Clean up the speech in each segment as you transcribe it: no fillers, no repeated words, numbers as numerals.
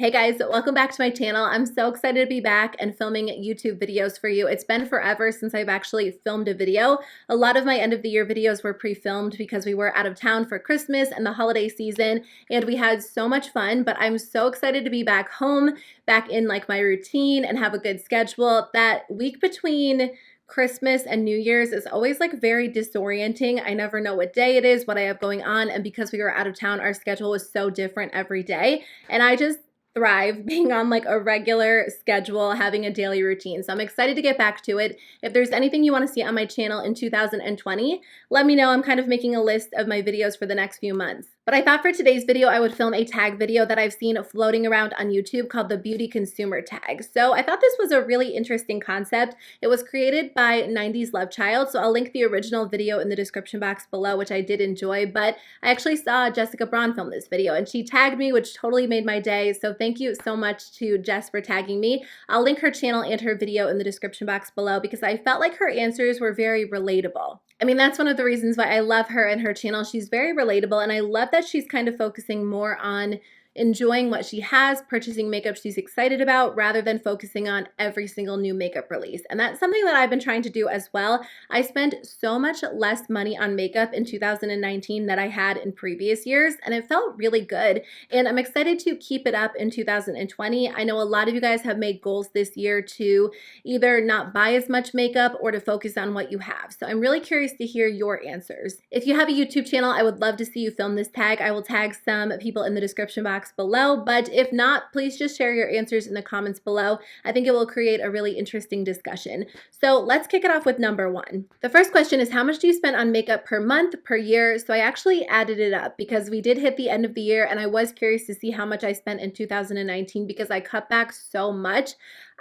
Hey guys, welcome back to my channel. I'm so excited to be back and filming YouTube videos for you. It's been forever since I've actually filmed a video. A lot of my end of the year videos were pre-filmed because we were out of town for Christmas and the holiday season, and we had so much fun, but I'm so excited to be back home, back in like my routine and have a good schedule. That week between Christmas and New Year's is always like very disorienting. I never know what day it is, what I have going on, and because we were out of town, our schedule was so different every day, and I just thrive being on like a regular schedule, having a daily routine. So I'm excited to get back to it. If there's anything you want to see on my channel in 2020, let me know. I'm kind of making a list of my videos for the next few months. But I thought for today's video, I would film a tag video that I've seen floating around on YouTube called the beauty consumer tag. So I thought this was a really interesting concept. It was created by 90s Love Child. So I'll link the original video in the description box below, which I did enjoy. But I actually saw Jessica Braun film this video and she tagged me, which totally made my day. So thank you so much to Jess for tagging me. I'll link her channel and her video in the description box below because I felt like her answers were very relatable. I mean, that's one of the reasons why I love her and her channel. She's very relatable, and I love that she's kind of focusing more on enjoying what she has, purchasing makeup she's excited about, rather than focusing on every single new makeup release. And that's something that I've been trying to do as well. I spent so much less money on makeup in 2019 than I had in previous years, and it felt really good. And I'm excited to keep it up in 2020. I know a lot of you guys have made goals this year to either not buy as much makeup or to focus on what you have. So I'm really curious to hear your answers. If you have a YouTube channel, I would love to see you film this tag. I will tag some people in the description box below, but if not, please just share your answers in the comments below. I think it will create a really interesting discussion. So let's kick it off with number one. The first question is, how much do you spend on makeup per month, per year? So I actually added it up because we did hit the end of the year and I was curious to see how much I spent in 2019 because I cut back so much.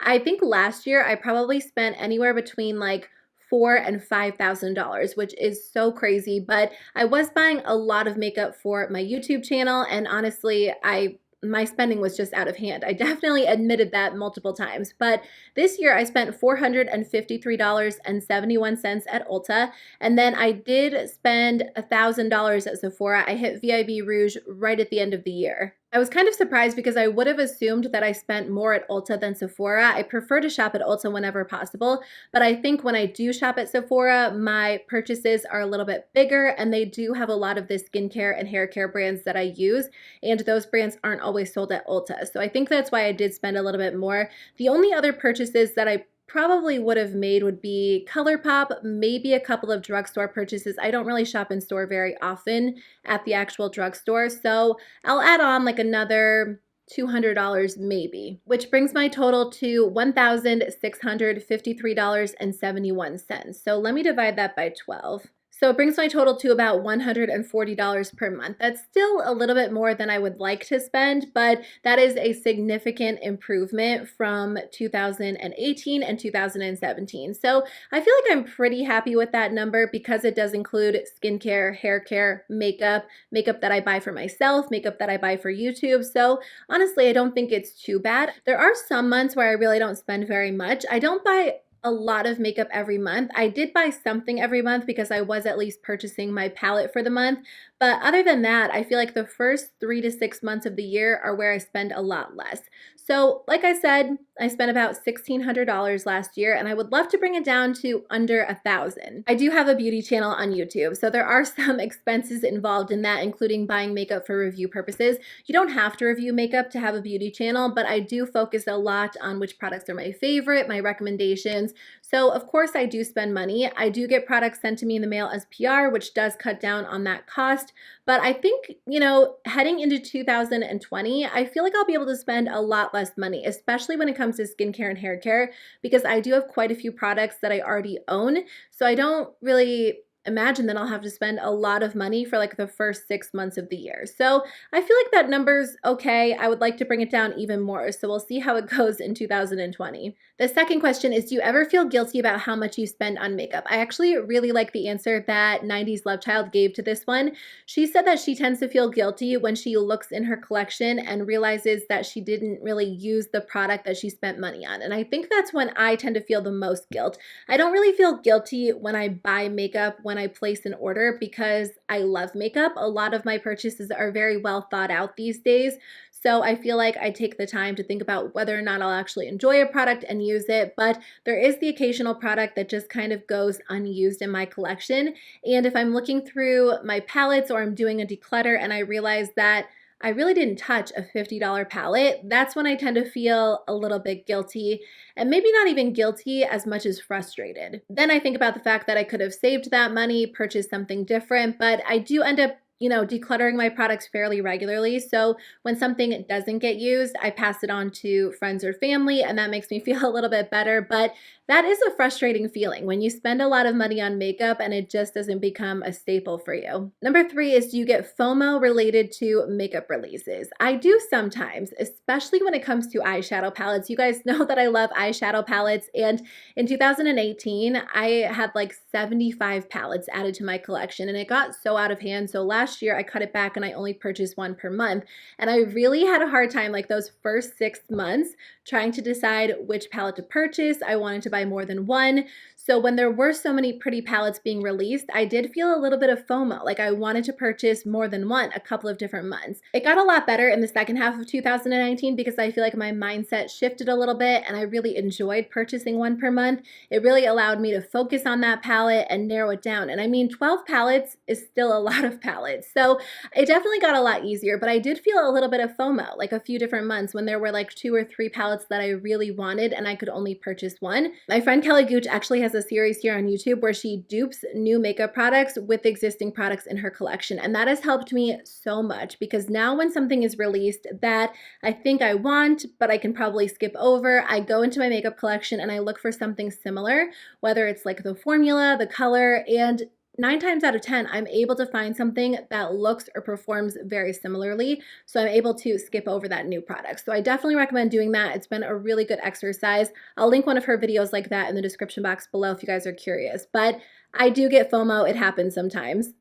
I think last year I probably spent anywhere between like $4,000 and $5,000, which is so crazy, but I was buying a lot of makeup for my YouTube channel, and honestly, my spending was just out of hand. I definitely admitted that multiple times, but this year I spent $453.71 at Ulta, and then I did spend $1,000 at Sephora. I hit VIB Rouge right at the end of the year. I was kind of surprised because I would have assumed that I spent more at Ulta than Sephora. I prefer to shop at Ulta whenever possible, but I think when I do shop at Sephora, my purchases are a little bit bigger and they do have a lot of the skincare and hair care brands that I use, and those brands aren't always sold at Ulta. So I think that's why I did spend a little bit more. The only other purchases that I probably would have made would be ColourPop, maybe a couple of drugstore purchases. I don't really shop in store very often at the actual drugstore, so I'll add on like another $200 maybe, which brings my total to $1,653.71. So let me divide that by 12. So it brings my total to about $140 per month. That's still a little bit more than I would like to spend, but that is a significant improvement from 2018 and 2017. So I feel like I'm pretty happy with that number because it does include skincare, hair care, makeup that I buy for myself, makeup that I buy for YouTube. So honestly, I don't think it's too bad. There are some months where I really don't spend very much. I don't buy a lot of makeup every month. I did buy something every month because I was at least purchasing my palette for the month. But other than that, I feel like the first 3 to 6 months of the year are where I spend a lot less. So like I said, I spent about $1,600 last year and I would love to bring it down to under $1,000. I do have a beauty channel on YouTube, so there are some expenses involved in that, including buying makeup for review purposes. You don't have to review makeup to have a beauty channel, but I do focus a lot on which products are my favorite, my recommendations. So of course I do spend money. I do get products sent to me in the mail as PR, which does cut down on that cost. But I think, heading into 2020, I feel like I'll be able to spend a lot less money, especially when it comes to skincare and hair care, because I do have quite a few products that I already own. So I don't really imagine that I'll have to spend a lot of money for like the first 6 months of the year. So I feel like that number's okay. I would like to bring it down even more. So we'll see how it goes in 2020. The second question is, do you ever feel guilty about how much you spend on makeup? I actually really like the answer that 90s Love Child gave to this one. She said that she tends to feel guilty when she looks in her collection and realizes that she didn't really use the product that she spent money on. And I think that's when I tend to feel the most guilt. I don't really feel guilty when I buy makeup when I place an order because I love makeup. A lot of my purchases are very well thought out these days. So I feel like I take the time to think about whether or not I'll actually enjoy a product and use it, but there is the occasional product that just kind of goes unused in my collection. And if I'm looking through my palettes or I'm doing a declutter and I realize that I really didn't touch a $50 palette, that's when I tend to feel a little bit guilty, and maybe not even guilty as much as frustrated. Then I think about the fact that I could have saved that money, purchased something different, but I do end up decluttering my products fairly regularly. So when something doesn't get used, I pass it on to friends or family, and that makes me feel a little bit better. But that is a frustrating feeling when you spend a lot of money on makeup and it just doesn't become a staple for you. Number 3 is, do you get FOMO related to makeup releases? I do sometimes, especially when it comes to eyeshadow palettes. You guys know that I love eyeshadow palettes, and in 2018, I had like 75 palettes added to my collection, and it got so out of hand. So last year I cut it back and I only purchased one per month. And I really had a hard time like those first 6 months trying to decide which palette to purchase. I wanted to buy more than one. So when there were so many pretty palettes being released, I did feel a little bit of FOMO. Like I wanted to purchase more than one a couple of different months. It got a lot better in the second half of 2019 because I feel like my mindset shifted a little bit and I really enjoyed purchasing one per month. It really allowed me to focus on that palette and narrow it down. And I mean, 12 palettes is still a lot of palettes. So it definitely got a lot easier, but I did feel a little bit of FOMO, like a few different months when there were like 2 or 3 palettes that I really wanted and I could only purchase one. My friend Kelly Gooch actually has a series here on YouTube where she dupes new makeup products with existing products in her collection. And that has helped me so much because now when something is released that I think I want, but I can probably skip over, I go into my makeup collection and I look for something similar, whether it's like the formula, the color, and 9 times out of 10, I'm able to find something that looks or performs very similarly. So I'm able to skip over that new product. So I definitely recommend doing that. It's been a really good exercise. I'll link one of her videos like that in the description box below if you guys are curious. But I do get FOMO. It happens sometimes.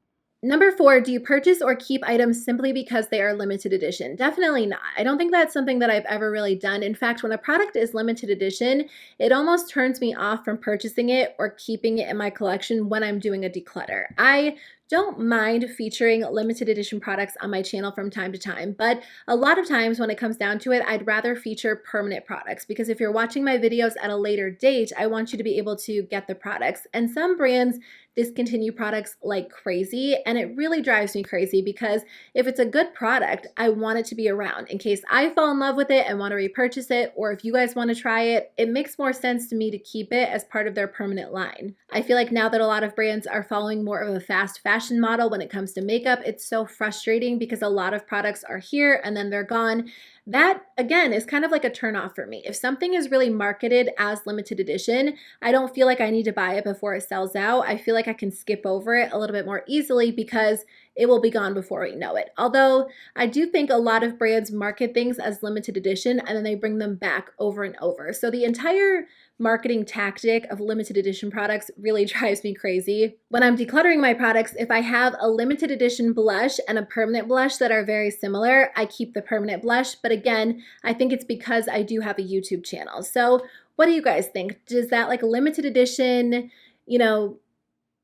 Number 4, do you purchase or keep items simply because they are limited edition? Definitely not. I don't think that's something that I've ever really done. In fact, when a product is limited edition, it almost turns me off from purchasing it or keeping it in my collection when I'm doing a declutter. I don't mind featuring limited edition products on my channel from time to time, but a lot of times when it comes down to it, I'd rather feature permanent products because if you're watching my videos at a later date, I want you to be able to get the products. And some brands discontinue products like crazy, and it really drives me crazy because if it's a good product, I want it to be around in case I fall in love with it and want to repurchase it, or if you guys want to try it, it makes more sense to me to keep it as part of their permanent line. I feel like now that a lot of brands are following more of a fast fashion model when it comes to makeup, it's so frustrating because a lot of products are here and then they're gone. That, again, is kind of like a turnoff for me. If something is really marketed as limited edition, I don't feel like I need to buy it before it sells out. I feel like I can skip over it a little bit more easily because it will be gone before we know it. Although I do think a lot of brands market things as limited edition and then they bring them back over and over. So the entire marketing tactic of limited edition products really drives me crazy. When I'm decluttering my products, if I have a limited edition blush and a permanent blush that are very similar, I keep the permanent blush. But again, I think it's because I do have a YouTube channel. So what do you guys think? Does that like limited edition,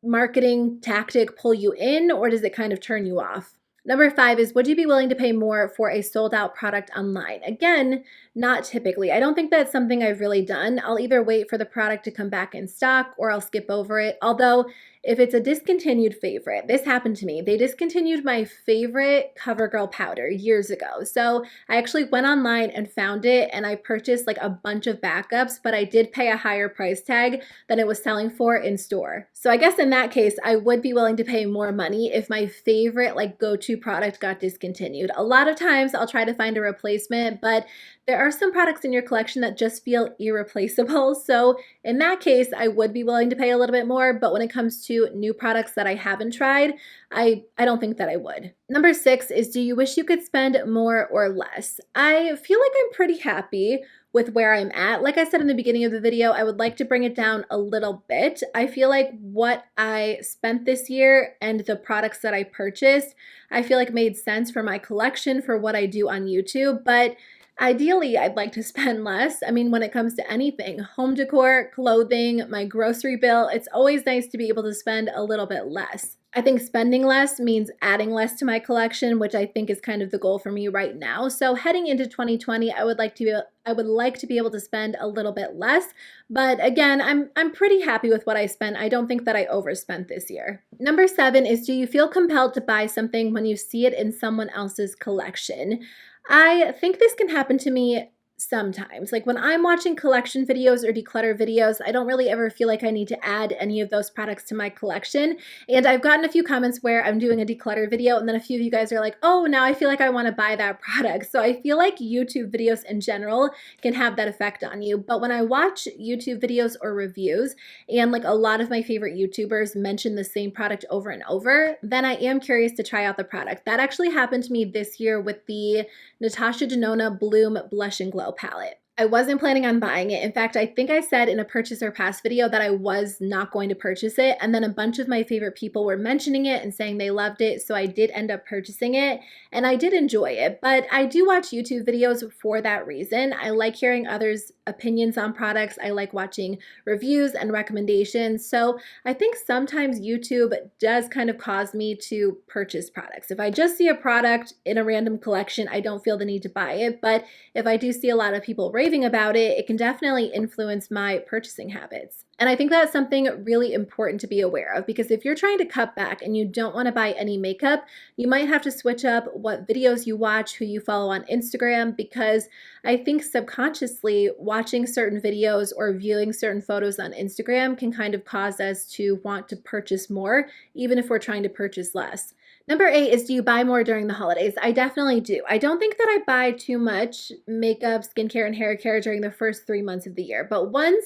marketing tactic pull you in, or does it kind of turn you off? Number 5 is, would you be willing to pay more for a sold out product online? Again, not typically. I don't think that's something I've really done. I'll either wait for the product to come back in stock or I'll skip over it. Although if it's a discontinued favorite, this happened to me. They discontinued my favorite CoverGirl powder years ago. So I actually went online and found it and I purchased like a bunch of backups, but I did pay a higher price tag than it was selling for in store. So I guess in that case, I would be willing to pay more money if my favorite like go-to product got discontinued. A lot of times I'll try to find a replacement, but there are some products in your collection that just feel irreplaceable. So in that case, I would be willing to pay a little bit more, but when it comes to new products that I haven't tried, I don't think that I would. Number 6 is, do you wish you could spend more or less? I feel like I'm pretty happy with where I'm at. Like I said in the beginning of the video, I would like to bring it down a little bit. I feel like what I spent this year and the products that I purchased, I feel like made sense for my collection, for what I do on YouTube, but ideally, I'd like to spend less. I mean, when it comes to anything, home decor, clothing, my grocery bill, it's always nice to be able to spend a little bit less. I think spending less means adding less to my collection, which I think is kind of the goal for me right now. So heading into 2020, I would like to be able to spend a little bit less, but again, I'm pretty happy with what I spent. I don't think that I overspent this year. Number 7 is, do you feel compelled to buy something when you see it in someone else's collection? I think this can happen to me sometimes. Like when I'm watching collection videos or declutter videos, I don't really ever feel like I need to add any of those products to my collection. And I've gotten a few comments where I'm doing a declutter video and then a few of you guys are like, oh, now I feel like I want to buy that product. So I feel like YouTube videos in general can have that effect on you. But when I watch YouTube videos or reviews and like a lot of my favorite YouTubers mention the same product over and over, then I am curious to try out the product. That actually happened to me this year with the Natasha Denona Bloom Blush and Glow palette. I wasn't planning on buying it. In fact, I think I said in a purchase or pass video that I was not going to purchase it. And then a bunch of my favorite people were mentioning it and saying they loved it. So I did end up purchasing it and I did enjoy it. But I do watch YouTube videos for that reason. I like hearing others' opinions on products. I like watching reviews and recommendations. So I think sometimes YouTube does kind of cause me to purchase products. If I just see a product in a random collection, I don't feel the need to buy it. But if I do see a lot of people raving about it, it can definitely influence my purchasing habits. And I think that's something really important to be aware of, because if you're trying to cut back and you don't want to buy any makeup, you might have to switch up what videos you watch, who you follow on Instagram, because I think subconsciously watching certain videos or viewing certain photos on Instagram can kind of cause us to want to purchase more, even if we're trying to purchase less. Number 8 is, do you buy more during the holidays? I definitely do. I don't think that I buy too much makeup, skincare, and hair care during the first 3 months of the year. But once,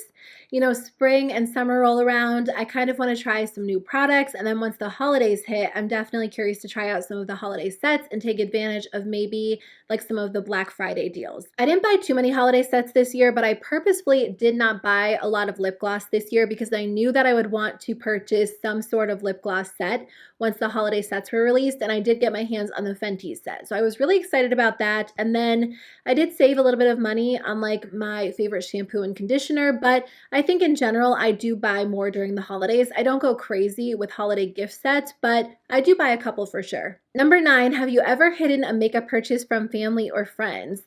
spring and summer roll around, I kind of want to try some new products. And then once the holidays hit, I'm definitely curious to try out some of the holiday sets and take advantage of maybe like some of the Black Friday deals. I didn't buy too many holiday sets this year, but I purposefully did not buy a lot of lip gloss this year because I knew that I would want to purchase some sort of lip gloss set once the holiday sets were released, and I did get my hands on the Fenty set. So I was really excited about that. And then I did save a little bit of money on like my favorite shampoo and conditioner, but I think in general, I do buy more during the holidays. I don't go crazy with holiday gift sets, but I do buy a couple for sure. Number 9, have you ever hidden a makeup purchase from family or friends?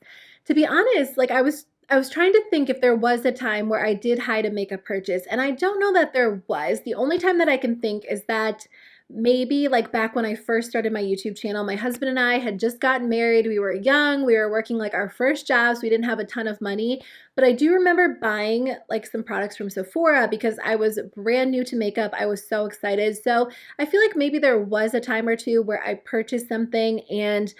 To be honest, like I was trying to think if there was a time where I did hide a makeup purchase, and I don't know that there was. The only time that I can think is that maybe like back when I first started my YouTube channel, my husband and I had just gotten married. We were young. We were working like our first jobs. We didn't have a ton of money, but I do remember buying like some products from Sephora because I was brand new to makeup. I was so excited. So I feel like maybe there was a time or two where I purchased something, and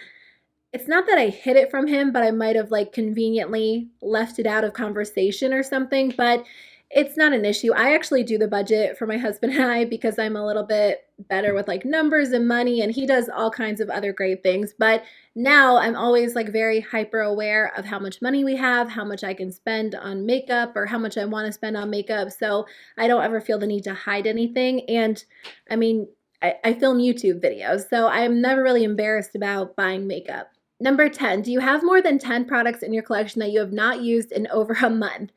it's not that I hid it from him, but I might have like conveniently left it out of conversation or something, but it's not an issue. I actually do the budget for my husband and I because I'm a little bit better with like numbers and money, and he does all kinds of other great things. But now I'm always like very hyper aware of how much money we have, how much I can spend on makeup, or how much I want to spend on makeup. So I don't ever feel the need to hide anything. And I mean, I film YouTube videos, so I'm never really embarrassed about buying makeup. Number 10, do you have more than 10 products in your collection that you have not used in over a month?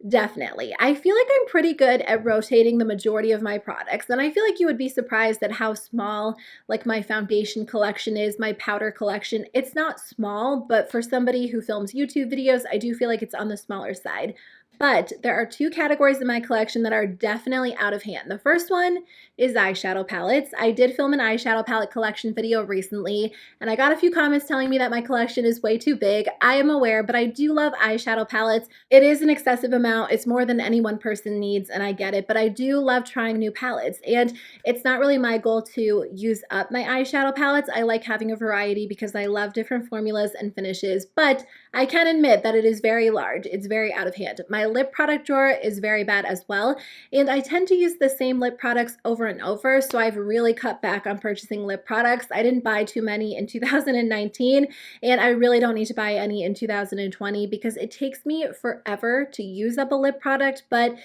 Definitely. I feel like I'm pretty good at rotating the majority of my products, and I feel like you would be surprised at how small like my foundation collection is, my powder collection. It's not small, but for somebody who films YouTube videos, I do feel like it's on the smaller side. But there are 2 categories in my collection that are definitely out of hand. The first one is eyeshadow palettes. I did film an eyeshadow palette collection video recently, and I got a few comments telling me that my collection is way too big. I am aware, but I do love eyeshadow palettes. It is an excessive amount. It's more than any one person needs, and I get it, but I do love trying new palettes, and it's not really my goal to use up my eyeshadow palettes. I like having a variety because I love different formulas and finishes, but I can admit that it is very large. It's very out of hand. My lip product drawer is very bad as well, and I tend to use the same lip products over and over, so I've really cut back on purchasing lip products. I didn't buy too many in 2019, and I really don't need to buy any in 2020 because it takes me forever to use up a lip product, but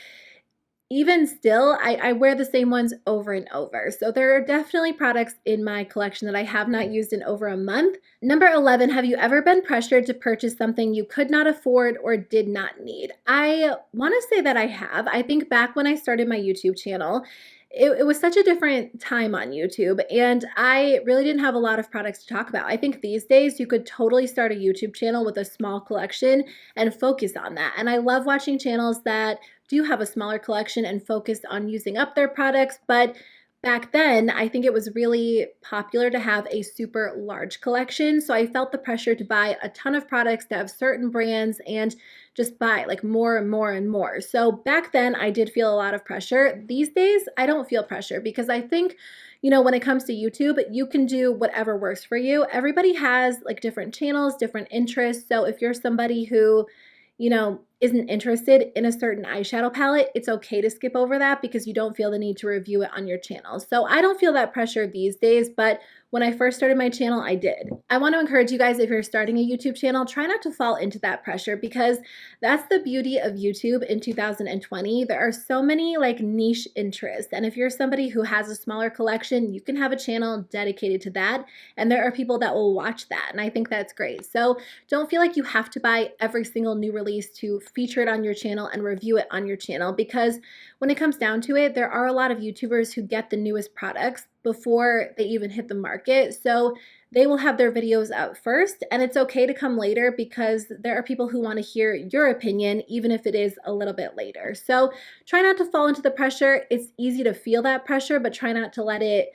even still, I wear the same ones over and over. So there are definitely products in my collection that I have not used in over a month. Number 11, have you ever been pressured to purchase something you could not afford or did not need? I want to say that I have. I think back when I started my YouTube channel, it was such a different time on YouTube, and I really didn't have a lot of products to talk about. I think these days you could totally start a YouTube channel with a small collection and focus on that. And I love watching channels that do have a smaller collection and focus on using up their products. But back then, I think it was really popular to have a super large collection. So I felt the pressure to buy a ton of products that have certain brands and just buy like more and more and more. So back then I did feel a lot of pressure. These days I don't feel pressure because I think, when it comes to YouTube, you can do whatever works for you. Everybody has like different channels, different interests. So if you're somebody who, isn't interested in a certain eyeshadow palette, it's okay to skip over that because you don't feel the need to review it on your channel. So I don't feel that pressure these days, but when I first started my channel, I did. I want to encourage you guys, if you're starting a YouTube channel, try not to fall into that pressure because that's the beauty of YouTube in 2020. There are so many like niche interests. And if you're somebody who has a smaller collection, you can have a channel dedicated to that. And there are people that will watch that. And I think that's great. So don't feel like you have to buy every single new release to feature it on your channel and review it on your channel, because when it comes down to it, there are a lot of YouTubers who get the newest products before they even hit the market. So they will have their videos out first, and it's okay to come later because there are people who want to hear your opinion, even if it is a little bit later. So try not to fall into the pressure. It's easy to feel that pressure, but try not to let it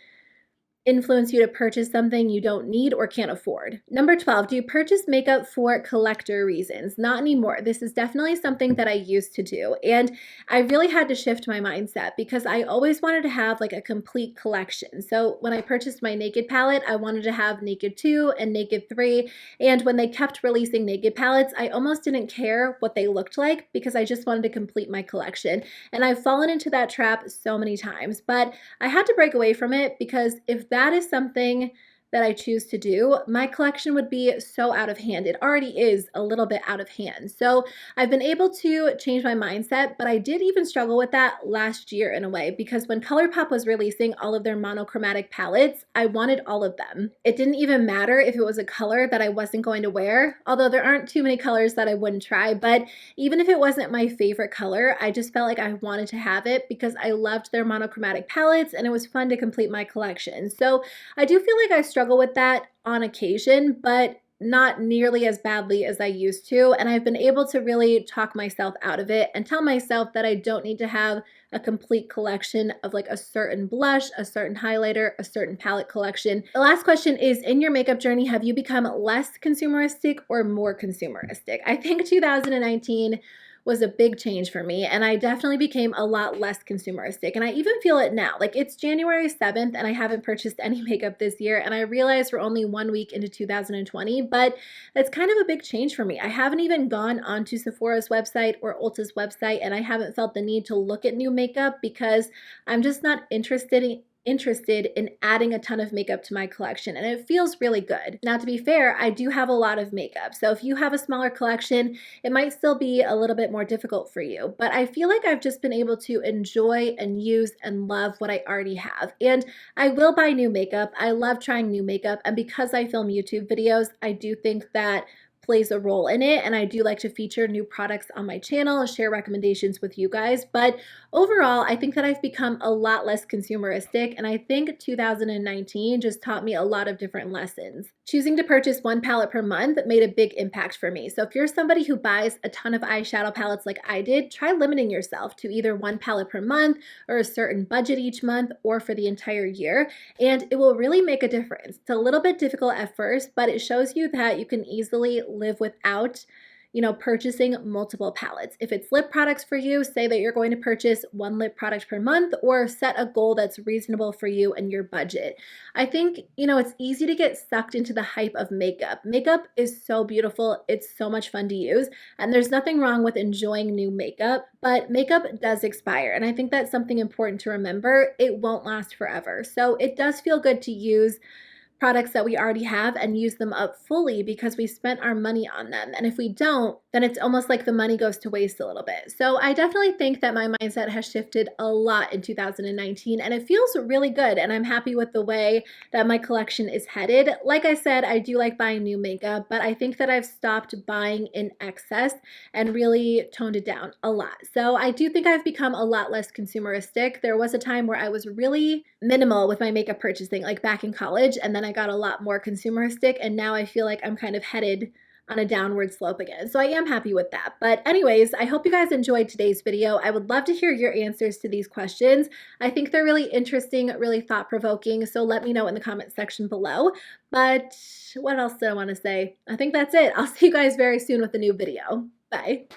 influence you to purchase something you don't need or can't afford. Number 12, do you purchase makeup for collector reasons? Not anymore. This is definitely something that I used to do. And I really had to shift my mindset because I always wanted to have like a complete collection. So when I purchased my Naked palette, I wanted to have Naked 2 and Naked 3. And when they kept releasing Naked palettes, I almost didn't care what they looked like because I just wanted to complete my collection. And I've fallen into that trap so many times, but I had to break away from it because if that is something that I choose to do, my collection would be so out of hand. It already is a little bit out of hand. So I've been able to change my mindset, but I did even struggle with that last year in a way because when ColourPop was releasing all of their monochromatic palettes, I wanted all of them. It didn't even matter if it was a color that I wasn't going to wear, although there aren't too many colors that I wouldn't try, but even if it wasn't my favorite color, I just felt like I wanted to have it because I loved their monochromatic palettes and it was fun to complete my collection. So I do feel like I struggle with that on occasion, but not nearly as badly as I used to. And I've been able to really talk myself out of it and tell myself that I don't need to have a complete collection of like a certain blush, a certain highlighter, a certain palette collection. The last question is, in your makeup journey, have you become less consumeristic or more consumeristic? I think 2019 was a big change for me, and I definitely became a lot less consumeristic, and I even feel it now. Like, it's January 7th and I haven't purchased any makeup this year, and I realize we're only 1 week into 2020, but that's kind of a big change for me. I haven't even gone onto Sephora's website or Ulta's website, and I haven't felt the need to look at new makeup because I'm just not interested in adding a ton of makeup to my collection, and it feels really good. Now, to be fair, I do have a lot of makeup, so if you have a smaller collection, it might still be a little bit more difficult for you, but I feel like I've just been able to enjoy and use and love what I already have, and I will buy new makeup. I love trying new makeup, and because I film YouTube videos, I do think that plays a role in it, and I do like to feature new products on my channel, share recommendations with you guys, but overall, I think that I've become a lot less consumeristic, and I think 2019 just taught me a lot of different lessons. Choosing to purchase one palette per month made a big impact for me. So if you're somebody who buys a ton of eyeshadow palettes like I did, try limiting yourself to either one palette per month or a certain budget each month or for the entire year, and it will really make a difference. It's a little bit difficult at first, but it shows you that you can easily live without purchasing multiple palettes. If it's lip products for you, say that you're going to purchase one lip product per month, or set a goal that's reasonable for you and your budget. I think, it's easy to get sucked into the hype of makeup. Makeup is so beautiful. It's so much fun to use, and there's nothing wrong with enjoying new makeup, but makeup does expire, and I think that's something important to remember. It won't last forever. So it does feel good to use products that we already have and use them up fully because we spent our money on them. And if we don't, then it's almost like the money goes to waste a little bit. So I definitely think that my mindset has shifted a lot in 2019, and it feels really good. And I'm happy with the way that my collection is headed. Like I said, I do like buying new makeup, but I think that I've stopped buying in excess and really toned it down a lot. So I do think I've become a lot less consumeristic. There was a time where I was really minimal with my makeup purchasing, like back in college, and then I got a lot more consumeristic, and now I feel like I'm kind of headed on a downward slope again. So I am happy with that. But anyways, I hope you guys enjoyed today's video. I would love to hear your answers to these questions. I think they're really interesting, really thought-provoking. So let me know in the comment section below. But what else do I want to say? I think that's it. I'll see you guys very soon with a new video. Bye.